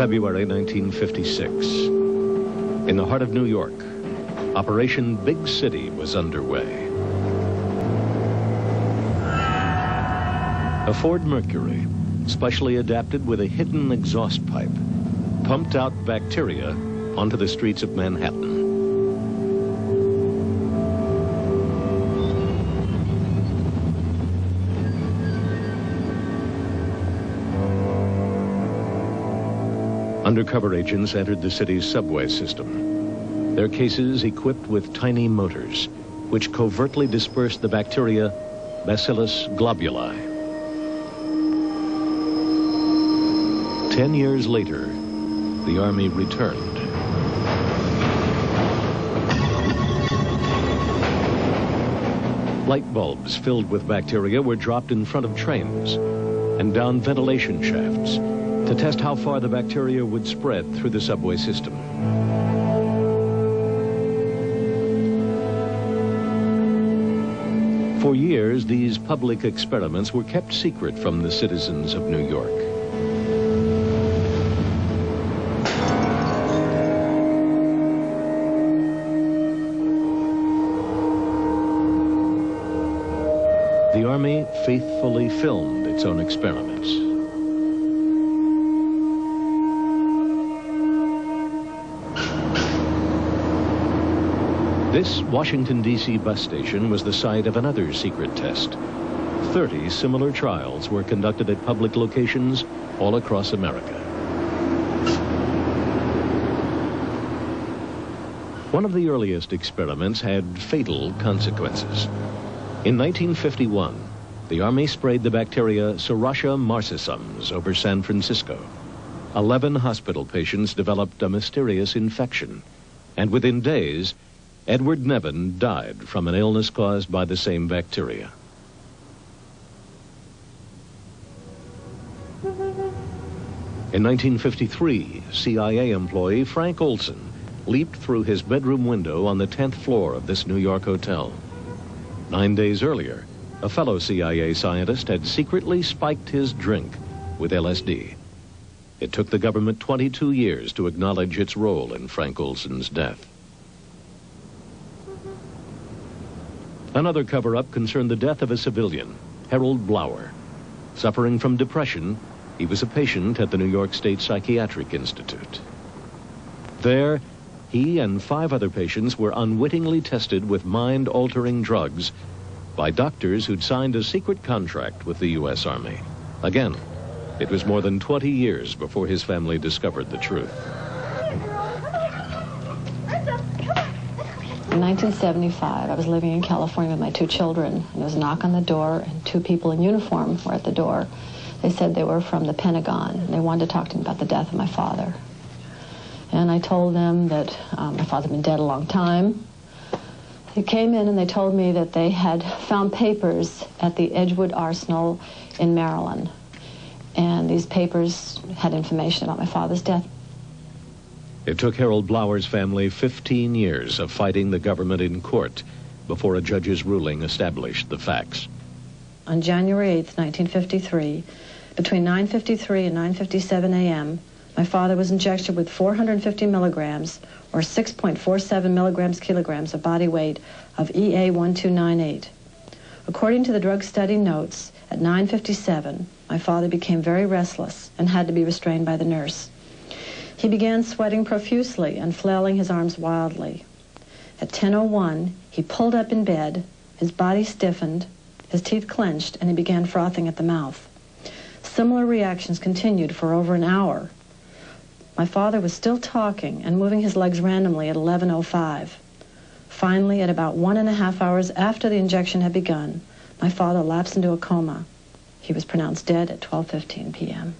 February 1956. In the heart of New York, Operation Big City was underway. A Ford Mercury, specially adapted with a hidden exhaust pipe, pumped out bacteria onto the streets of Manhattan. Undercover agents entered the city's subway system, their cases equipped with tiny motors, which covertly dispersed the bacteria Bacillus globuli. 10 years later, the Army returned. Light bulbs filled with bacteria were dropped in front of trains and down ventilation shafts to test how far the bacteria would spread through the subway system. For years, these public experiments were kept secret from the citizens of New York. The Army faithfully filmed its own experiments. This Washington, D.C. bus station was the site of another secret test. 30 similar trials were conducted at public locations all across America. One of the earliest experiments had fatal consequences. In 1951, the Army sprayed the bacteria Serratia marcescens over San Francisco. 11 hospital patients developed a mysterious infection, and within days, Edward Nevin died from an illness caused by the same bacteria. In 1953, CIA employee Frank Olson leaped through his bedroom window on the 10th floor of this New York hotel. 9 days earlier, a fellow CIA scientist had secretly spiked his drink with LSD. It took the government 22 years to acknowledge its role in Frank Olson's death. Another cover-up concerned the death of a civilian, Harold Blower. Suffering from depression, he was a patient at the New York State Psychiatric Institute. There, he and 5 other patients were unwittingly tested with mind-altering drugs by doctors who'd signed a secret contract with the U.S. Army. Again, it was more than 20 years before his family discovered the truth. In 1975, I was living in California with my 2 children, and there was a knock on the door, and 2 people in uniform were at the door. They said they were from the Pentagon, and they wanted to talk to me about the death of my father. And I told them that my father had been dead a long time. They came in and they told me that they had found papers at the Edgewood Arsenal in Maryland. And these papers had information about my father's death. It took Harold Blower's family 15 years of fighting the government in court before a judge's ruling established the facts. On January 8th, 1953, between 9:53 and 9:57 a.m., my father was injected with 450 milligrams, or 6.47 milligrams kilograms of body weight of EA1298. According to the drug study notes, at 9:57, my father became very restless and had to be restrained by the nurse. He began sweating profusely and flailing his arms wildly. At 10:01, he pulled up in bed, his body stiffened, his teeth clenched, and he began frothing at the mouth. Similar reactions continued for over an hour. My father was still talking and moving his legs randomly at 11:05. Finally, at about 1.5 hours after the injection had begun, my father lapsed into a coma. He was pronounced dead at 12:15 p.m.